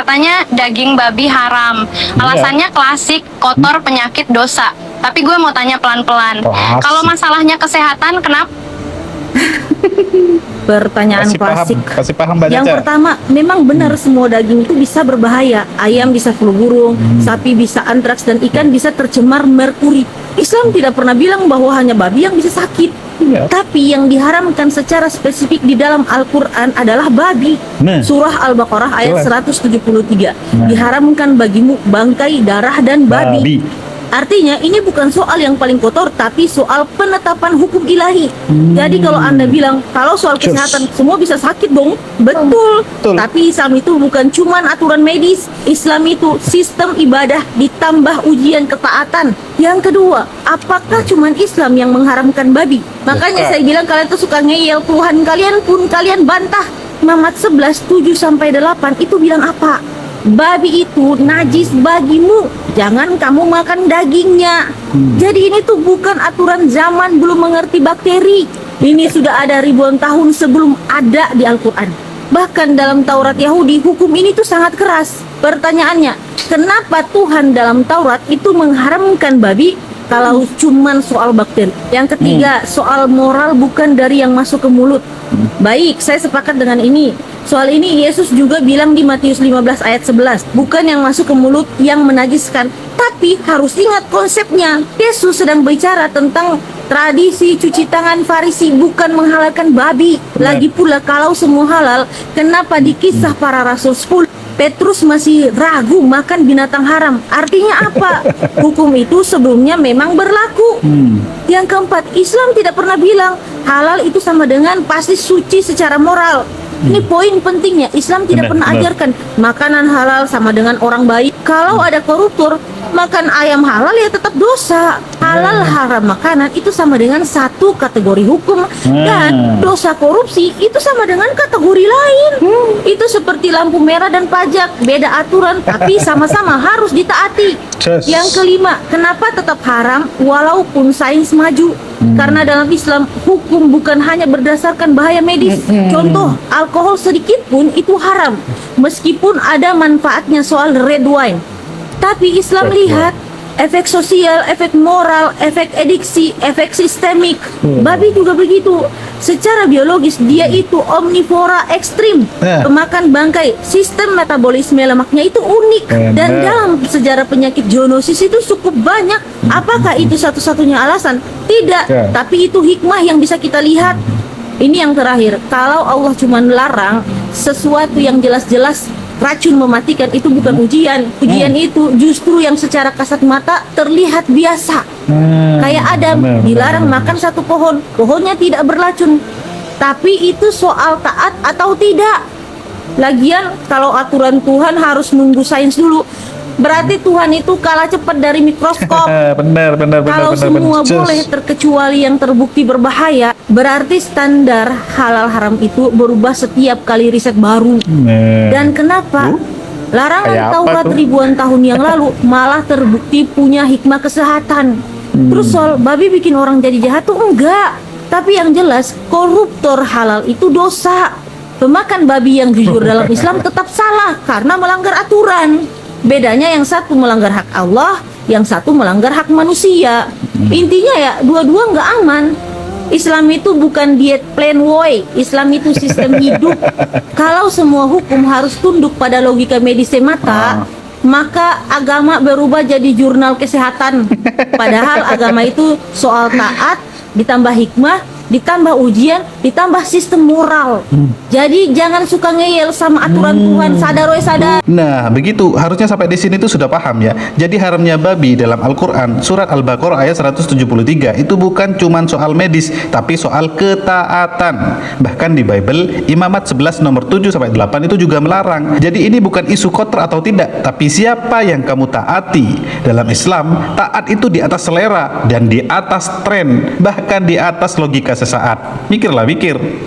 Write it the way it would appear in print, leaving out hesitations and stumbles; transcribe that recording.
katanya daging babi haram. Alasannya klasik, kotor, penyakit, dosa. Tapi gue mau tanya pelan-pelan. Kalau masalahnya kesehatan, kenapa? Pertanyaan klasik. Kasih paham Mbak Yang Caca. pertama, memang benar semua daging itu bisa berbahaya. Ayam bisa flu burung, sapi bisa antraks, dan ikan bisa tercemar merkuri. Islam tidak pernah bilang bahwa hanya babi yang bisa sakit. Iya. Tapi yang diharamkan secara spesifik di dalam Al-Quran adalah babi. Nah. Surah Al-Baqarah ayat Jelas. 173. Nah. Diharamkan bagimu bangkai, darah, dan babi. Babi. Artinya ini bukan soal yang paling kotor, tapi soal penetapan hukum ilahi. Jadi kalau Anda bilang kalau soal Cus. kesehatan semua bisa sakit dong, betul. Betul. Tapi Islam itu bukan cuman aturan medis. Islam itu sistem ibadah ditambah ujian ketaatan. Yang kedua, apakah cuman Islam yang mengharamkan babi? Makanya Bukan. saya bilang kalian tuh suka ngeyel, Tuhan kalian pun kalian bantah. Muhammad 11, 7-8 itu bilang apa? Babi itu najis bagimu, jangan kamu makan dagingnya. Jadi ini tuh bukan aturan zaman belum mengerti bakteri. Ini sudah ada ribuan tahun sebelum ada di Al-Quran. Bahkan dalam Taurat Yahudi, hukum ini tuh sangat keras. Pertanyaannya, kenapa Tuhan dalam Taurat itu mengharamkan babi kalau cuman soal bakteri? Yang ketiga, soal moral bukan dari yang masuk ke mulut. Baik, saya sepakat dengan ini. Soal ini Yesus juga bilang di Matius 15 ayat 11, bukan yang masuk ke mulut yang menajiskan. Tapi harus ingat konsepnya. Yesus sedang bicara tentang tradisi cuci tangan Farisi, bukan menghalalkan babi. Lagi pula kalau semua halal, kenapa di kisah para rasul 10 Petrus masih ragu makan binatang haram? Artinya apa? Hukum itu sebelumnya memang berlaku. Yang keempat, Islam tidak pernah bilang halal itu sama dengan pasti suci secara moral. Ini poin pentingnya. Islam tidak Benar, pernah benar. ajarkan makanan halal sama dengan orang baik. Kalau ada koruptor, makan ayam halal ya tetap dosa. Halal haram makanan itu sama dengan satu kategori hukum, dan dosa korupsi itu sama dengan kategori lain. Itu seperti lampu merah dan pajak, beda aturan tapi sama-sama harus ditaati. Cus. Yang kelima, kenapa tetap haram walaupun sains maju? Karena dalam Islam hukum bukan hanya berdasarkan bahaya medis. Contoh, alkohol sedikit pun itu haram, meskipun ada manfaatnya soal red wine. Tapi Islam Red wine. lihat efek sosial, efek moral, efek adiksi, efek sistemik. Babi juga begitu. Secara biologis dia itu omnivora ekstrim, pemakan bangkai. Sistem metabolisme lemaknya itu unik, dan dalam sejarah penyakit zoonosis itu cukup banyak. Apakah itu satu-satunya alasan? Tidak, tapi itu hikmah yang bisa kita lihat. Ini yang terakhir, kalau Allah cuma larang sesuatu yang jelas-jelas racun mematikan, itu bukan ujian. Ujian itu justru yang secara kasat mata terlihat biasa. Kayak Adam dilarang makan satu pohon, pohonnya tidak beracun. Tapi itu soal taat atau tidak. Lagian kalau aturan Tuhan harus nunggu sains dulu, berarti Tuhan itu kalah cepat dari mikroskop. Benar. Kalau semua boleh terkecuali yang terbukti berbahaya, berarti standar halal haram itu berubah setiap kali riset baru. Dan kenapa larangan Kayak apa Taurat tuh? ribuan tahun yang lalu malah terbukti punya hikmah kesehatan? Terus soal babi bikin orang jadi jahat tuh enggak. Tapi yang jelas koruptor halal itu dosa. Pemakan babi yang jujur dalam Islam tetap salah karena melanggar aturan. Bedanya yang satu melanggar hak Allah, yang satu melanggar hak manusia. Intinya ya dua-dua nggak aman. Islam itu bukan diet plain way. Islam itu sistem hidup. Kalau semua hukum harus tunduk pada logika medis semata, maka agama berubah jadi jurnal kesehatan. Padahal agama itu soal taat, ditambah hikmah, ditambah ujian, ditambah sistem moral. Jadi jangan suka ngeyel sama aturan Tuhan. Sadar we sadar. Nah, begitu. Harusnya sampai di sini tuh sudah paham ya. Jadi haramnya babi dalam Al-Quran, surat Al-Baqarah ayat 173, itu bukan cuman soal medis, tapi soal ketaatan. Bahkan di Bible, Imamat 11 nomor 7-8 itu juga melarang. Jadi ini bukan isu kotor atau tidak, tapi siapa yang kamu taati. Dalam Islam, taat itu di atas selera dan di atas tren, bahkan di atas logika sesaat. Mikirlah, mikir.